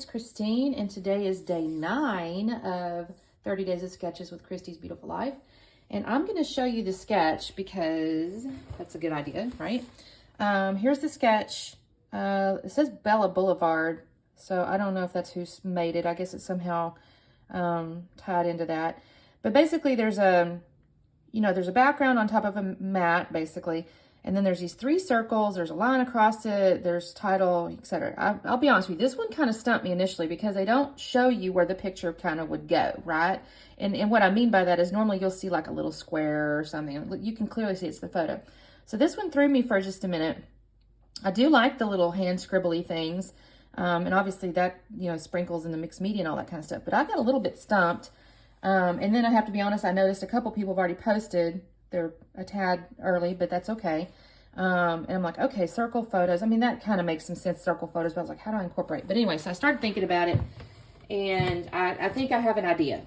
it's Christine, and today is day 9 of 30 Days of Sketches with Christy's Beautiful Life. And I'm going to show you the sketch because that's a good idea, right? Here's the sketch. It says Bella Boulevard, so I don't know if that's who's made it. I guess it's somehow tied into that. But basically there's a background on top of a mat, basically. And then there's these 3 circles, there's a line across it, there's title, etc. I'll be honest with you, this one kind of stumped me initially because they don't show you where the picture kind of would go, right? And what I mean by that is normally you'll see like a little square or something. You can clearly see it's the photo. So this one threw me for just a minute. I do like the little hand scribbly things. And obviously that, sprinkles in the mixed media and all that kind of stuff. But I got a little bit stumped. And then I have to be honest, I noticed a couple people have already posted. They're a tad early, but that's okay. And I'm like, okay, circle photos. I mean, that kind of makes some sense, circle photos, but I was like, how do I incorporate? But anyway, so I started thinking about it, and I think I have an idea.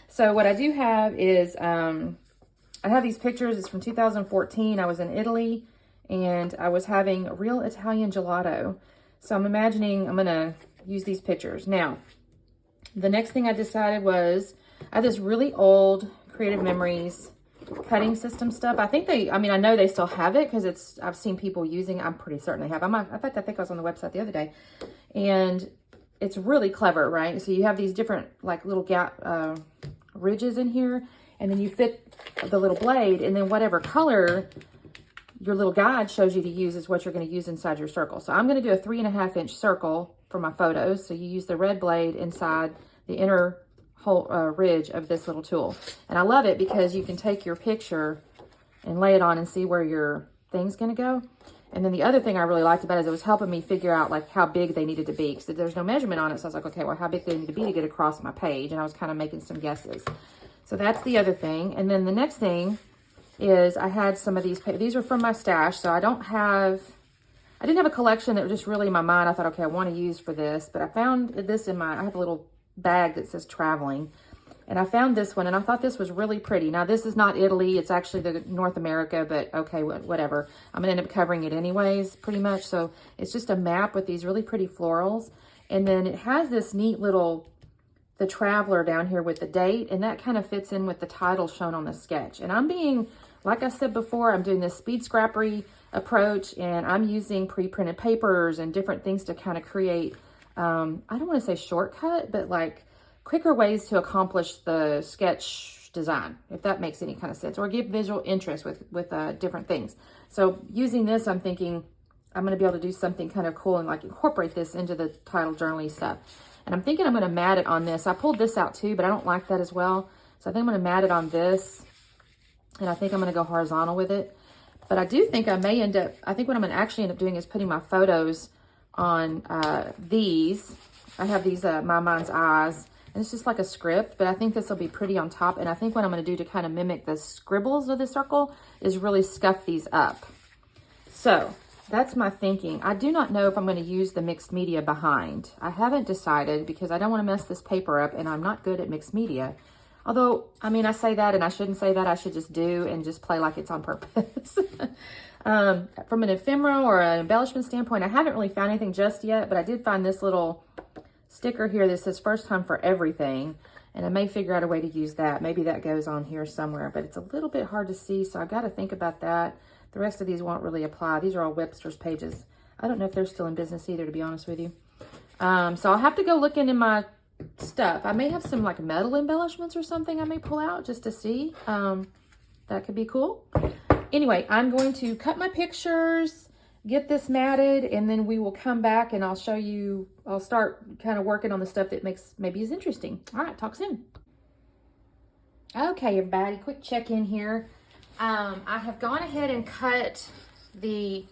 So what I do have is, I have these pictures. It's from 2014. I was in Italy, and I was having a real Italian gelato. So I'm imagining I'm going to use these pictures. Now, the next thing I decided was, I have this really old Creative Memories cutting system stuff. I know they still have it because I've seen people using it. I'm pretty certain they have. I think I was on the website the other day, and it's really clever, right? So you have these different like little gap ridges in here, and then you fit the little blade, and then whatever color your little guide shows you to use is what you're going to use inside your circle. So I'm going to do a 3.5-inch circle for my photos. So you use the red blade inside the inner whole ridge of this little tool. And I love it because you can take your picture and lay it on and see where your thing's going to go. And then the other thing I really liked about it is it was helping me figure out like how big they needed to be, because there's no measurement on it. So I was like, okay, well, how big do they need to be to get across my page? And I was kind of making some guesses. So that's the other thing. And then the next thing is I had some of these are from my stash. So I didn't have a collection that was just really in my mind. I thought, okay, I want to use for this, but I found this I have a little bag that says traveling, and I found this one, and I thought this was really pretty. Now this is not Italy, it's actually the North America, but okay, whatever. I'm gonna end up covering it anyways, pretty much. So it's just a map with these really pretty florals, and then it has this neat little the traveler down here with the date, and that kind of fits in with the title shown on the sketch. And I'm being, like I said before, I'm doing this speed scrappery approach, and I'm using pre-printed papers and different things to kind of create I don't want to say shortcut, but like quicker ways to accomplish the sketch design, if that makes any kind of sense, or give visual interest with different things. So using this, I'm thinking I'm going to be able to do something kind of cool and like incorporate this into the title journaling stuff. And I'm thinking I'm going to mat it on this. I pulled this out too, but I don't like that as well. So I think I'm going to mat it on this, and I think I'm going to go horizontal with it. But I do think I think what I'm going to actually end up doing is putting my photos on these. I have these My Mind's Eyes, and it's just like a script, but I think this will be pretty on top. And I think what I'm going to do to kind of mimic the scribbles of the circle is really scuff these up. So that's my thinking. I do not know if I'm going to use the mixed media behind. I haven't decided because I don't want to mess this paper up, and I'm not good at mixed media. Although, I mean, I say that and I shouldn't say that. I should just do and just play like it's on purpose. From an ephemera or an embellishment standpoint, I haven't really found anything just yet, but I did find this little sticker here that says first time for everything, and I may figure out a way to use that. Maybe that goes on here somewhere, but it's a little bit hard to see, so I've got to think about that. The rest of these won't really apply. These are all Webster's pages. I don't know if they're still in business either, to be honest with you. So I'll have to go looking in my stuff. I may have some like metal embellishments or something I may pull out just to see. That could be cool. Anyway, I'm going to cut my pictures, get this matted, and then we will come back and I'll show you, I'll start kind of working on the stuff that maybe is interesting. All right, talk soon. Okay, everybody, quick check-in here. I have gone ahead and cut the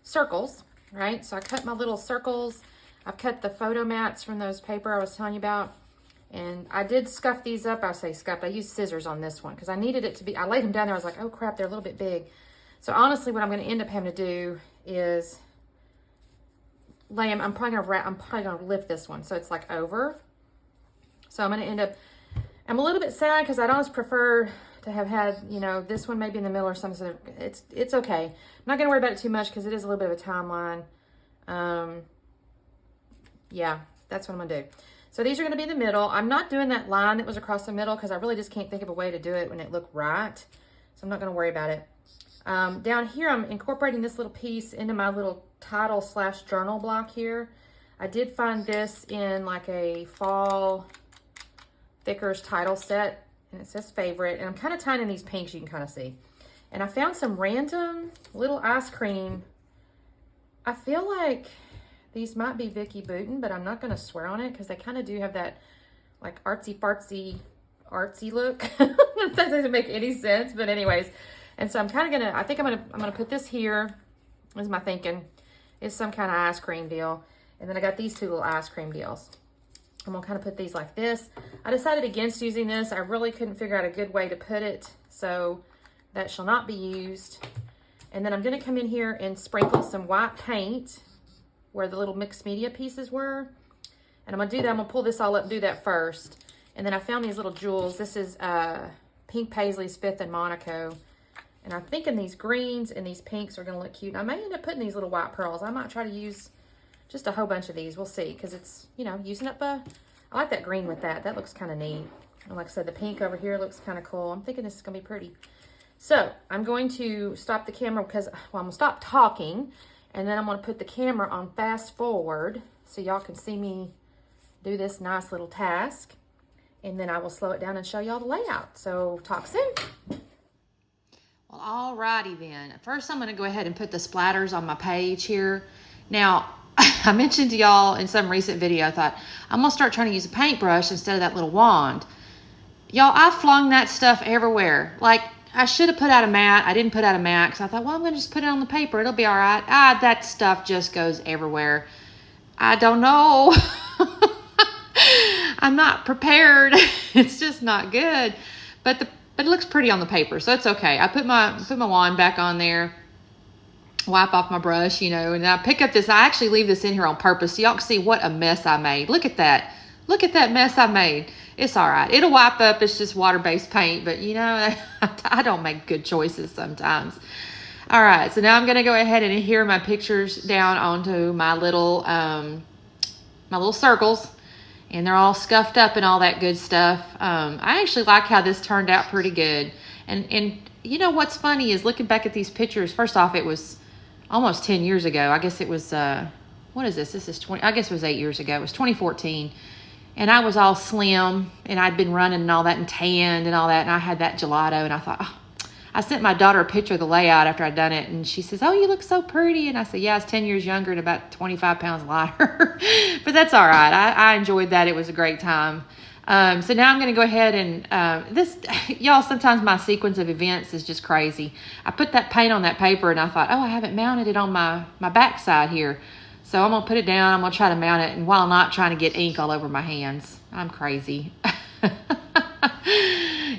circles, right? So I cut my little circles. I've cut the photo mats from those paper I was telling you about. And I did scuff these up. I say scuffed. I used scissors on this one because I needed it to be, I laid them down there. I was like, oh crap, they're a little bit big. So honestly, what I'm going to end up having to do is lay them, I'm probably going to lift this one. So it's like over. So I'm going to end up, I'm a little bit sad because I'd always prefer to have had, this one maybe in the middle or something. So it's okay. I'm not going to worry about it too much because it is a little bit of a timeline. Yeah, That's what I'm gonna do. So these are gonna be in the middle. I'm not doing that line that was across the middle because I really just can't think of a way to do it when it looked right. So I'm not gonna worry about it. Down here, I'm incorporating this little piece into my little title / journal block here. I did find this in like a fall thickers title set, and it says favorite, and I'm kind of tying in these pinks, you can kind of see. And I found some random little ice cream. I feel like these might be Vicky Bouton, but I'm not going to swear on it because they kind of do have that like artsy look. That doesn't make any sense, but anyways. And so I'm kind of going to, I think I'm going to put this here, is my thinking. It's some kind of ice cream deal. And then I got these two little ice cream deals. I'm going to kind of put these like this. I decided against using this. I really couldn't figure out a good way to put it. So that shall not be used. And then I'm going to come in here and sprinkle some white paint where the little mixed media pieces were. And I'm going to do that. I'm going to pull this all up and do that first. And then I found these little jewels. This is Pink Paisley's 5th in Monaco. And I'm thinking these greens and these pinks are going to look cute. And I may end up putting these little white pearls. I might try to use just a whole bunch of these. We'll see, because it's, you know, using up I like that green with that. That looks kind of neat. And like I said, the pink over here looks kind of cool. I'm thinking this is going to be pretty. So I'm going to stop the camera because, well, I'm going to stop talking. And then I'm going to put the camera on fast forward so y'all can see me do this nice little task. And then I will slow it down and show y'all the layout. So talk soon. Well, alrighty then. First, I'm going to go ahead and put the splatters on my page here. Now, I mentioned to y'all in some recent video, I thought, I'm going to start trying to use a paintbrush instead of that little wand. Y'all, I flung that stuff everywhere. Like, I should have put out a mat. I didn't put out a mat because I thought, well, I'm going to just put it on the paper. It'll be all right. That stuff just goes everywhere. I don't know. I'm not prepared. It's just not good. But it looks pretty on the paper, so it's okay. I put my wand back on there, wipe off my brush, you know, and I pick up this. I actually leave this in here on purpose so y'all can see what a mess I made. Look at that. Look at that mess I made. It's all right. It'll wipe up. It's just water-based paint, but you know, I don't make good choices sometimes. All right, so now I'm going to go ahead and adhere my pictures down onto my little circles. And they're all scuffed up and all that good stuff. I actually like how this turned out pretty good. And you know what's funny is looking back at these pictures. First off, it was almost 10 years ago. I guess it was, what is this? This is 20, I guess it was 8 years ago. It was 2014. And I was all slim and I'd been running and all that and tanned and all that. And I had that gelato and I thought, oh. I sent my daughter a picture of the layout after I'd done it, and she says, oh, you look so pretty. And I said, yeah, I was 10 years younger and about 25 pounds lighter. But that's all right. I enjoyed that. It was a great time. So now I'm going to go ahead and y'all, sometimes my sequence of events is just crazy. I put that paint on that paper, and I thought, oh, I haven't mounted it on my backside here. So I'm going to put it down. I'm going to try to mount it, and while not trying to get ink all over my hands. I'm crazy.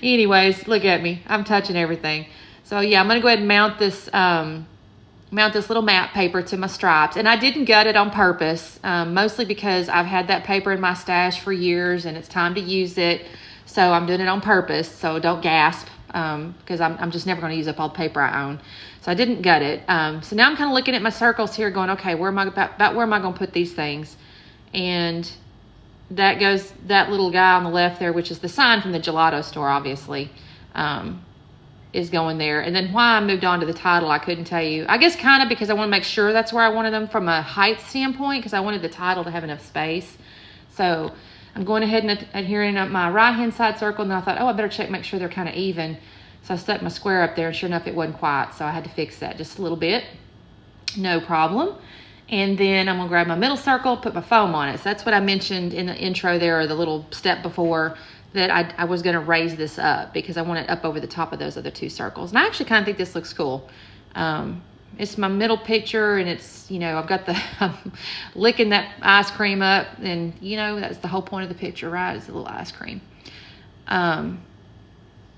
Anyways, look at me. I'm touching everything. So yeah, I'm going to go ahead and mount this little matte paper to my stripes. And I didn't gut it on purpose, mostly because I've had that paper in my stash for years and it's time to use it. So I'm doing it on purpose. So don't gasp, because I'm just never going to use up all the paper I own. So I didn't gut it. So now I'm kind of looking at my circles here going, okay, where am I going to put these things? And that goes, that little guy on the left there, which is the sign from the gelato store, obviously, is going there. And then why I moved on to the title, I couldn't tell you. I guess kind of because I want to make sure that's where I wanted them from a height standpoint, because I wanted the title to have enough space. So I'm going ahead and adhering up my right-hand side circle, and then I thought, oh, I better make sure they're kind of even. So I stuck my square up there, and sure enough, it wasn't quite. So I had to fix that just a little bit. No problem. And then I'm going to grab my middle circle, put my foam on it. So that's what I mentioned in the intro there, or the little step before, that I was going to raise this up because I want it up over the top of those other two circles. And I actually kind of think this looks cool. It's my middle picture, and it's, you know, I've got I'm licking that ice cream up, and, you know, that's the whole point of the picture, right? It's a little ice cream.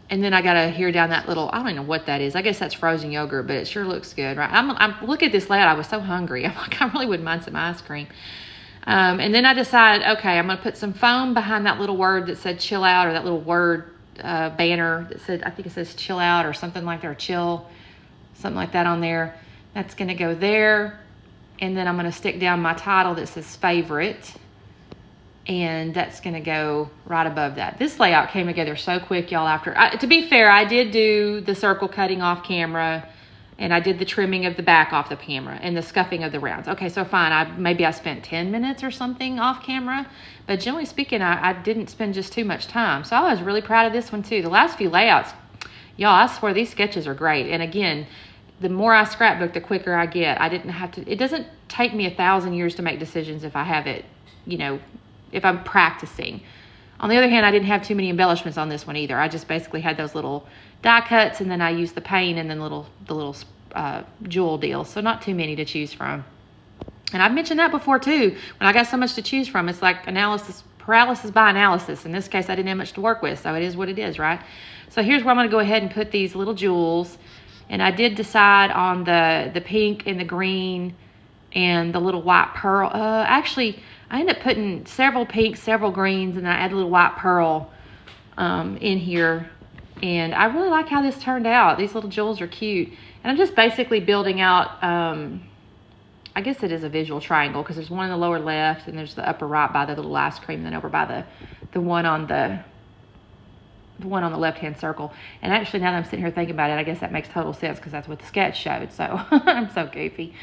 And then I got to adhere down that little, I don't even know what that is. I guess that's frozen yogurt, but it sure looks good, right? I'm looking at this layout. I was so hungry. I'm like, I really wouldn't mind some ice cream. And then I decided, okay, I'm going to put some foam behind that little word that said chill out, or that little word banner that said, I think it says chill out or something like that, or chill, something like that on there. That's going to go there. And then I'm going to stick down my title that says favorite. and that's going to go right above that. This layout came together so quick, y'all. To be fair, I did do the circle cutting off camera, and I did the trimming of the back off the camera and the scuffing of the rounds. Okay, so fine. Maybe I spent 10 minutes or something off camera, but generally speaking, I didn't spend just too much time. So I was really proud of this one too. The last few layouts, y'all, I swear these sketches are great. And again, the more I scrapbook, the quicker I get. It doesn't take me 1,000 years to make decisions if I have it, you know, if I'm practicing. On the other hand, I didn't have too many embellishments on this one either. I just basically had those little die cuts, and then I used the paint and then the little jewel deals. So not too many to choose from. And I've mentioned that before too. When I got so much to choose from, it's like paralysis by analysis. In this case, I didn't have much to work with, so it is what it is, right? So here's where I'm going to go ahead and put these little jewels. And I did decide on the pink and the green and the little white pearl. Actually, I ended up putting several pinks, several greens, and then I added a little white pearl in here. And I really like how this turned out. These little jewels are cute. And I'm just basically building out, I guess it is a visual triangle, because there's one in the lower left, and there's the upper right by the little ice cream, and then over by the one on the left-hand circle. And actually, now that I'm sitting here thinking about it, I guess that makes total sense, because that's what the sketch showed. So I'm so goofy.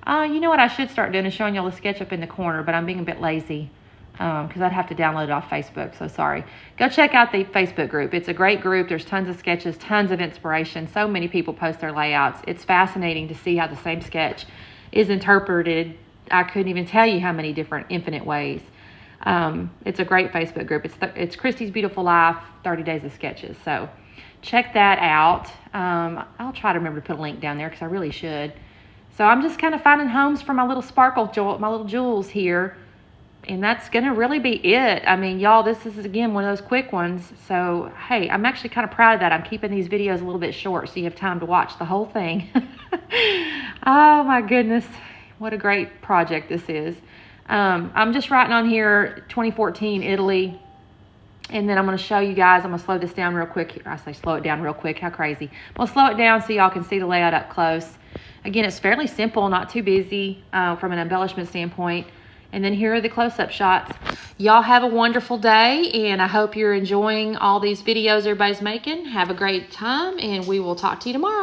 You know what I should start doing is showing y'all the sketch up in the corner, but I'm being a bit lazy because I'd have to download it off Facebook, so sorry. Go check out the Facebook group. It's a great group. There's tons of sketches, tons of inspiration. So many people post their layouts. It's fascinating to see how the same sketch is interpreted. I couldn't even tell you how many different infinite ways. It's a great Facebook group. It's Christy's Beautiful Life, 30 Days of Sketches. So check that out. I'll try to remember to put a link down there because I really should. So I'm just kind of finding homes for my little my little jewels here. And that's going to really be it. I mean, y'all, this is, again, one of those quick ones. So, hey, I'm actually kind of proud of that. I'm keeping these videos a little bit short so you have time to watch the whole thing. Oh, my goodness. What a great project this is. I'm just writing on here 2014 Italy. And then I'm going to show you guys. I'm going to slow this down real quick. I say slow it down real quick. How crazy. I'm going to slow it down so y'all can see the layout up close. Again, it's fairly simple, not too busy from an embellishment standpoint. And then here are the close-up shots. Y'all have a wonderful day, and I hope you're enjoying all these videos everybody's making. Have a great time, and we will talk to you tomorrow.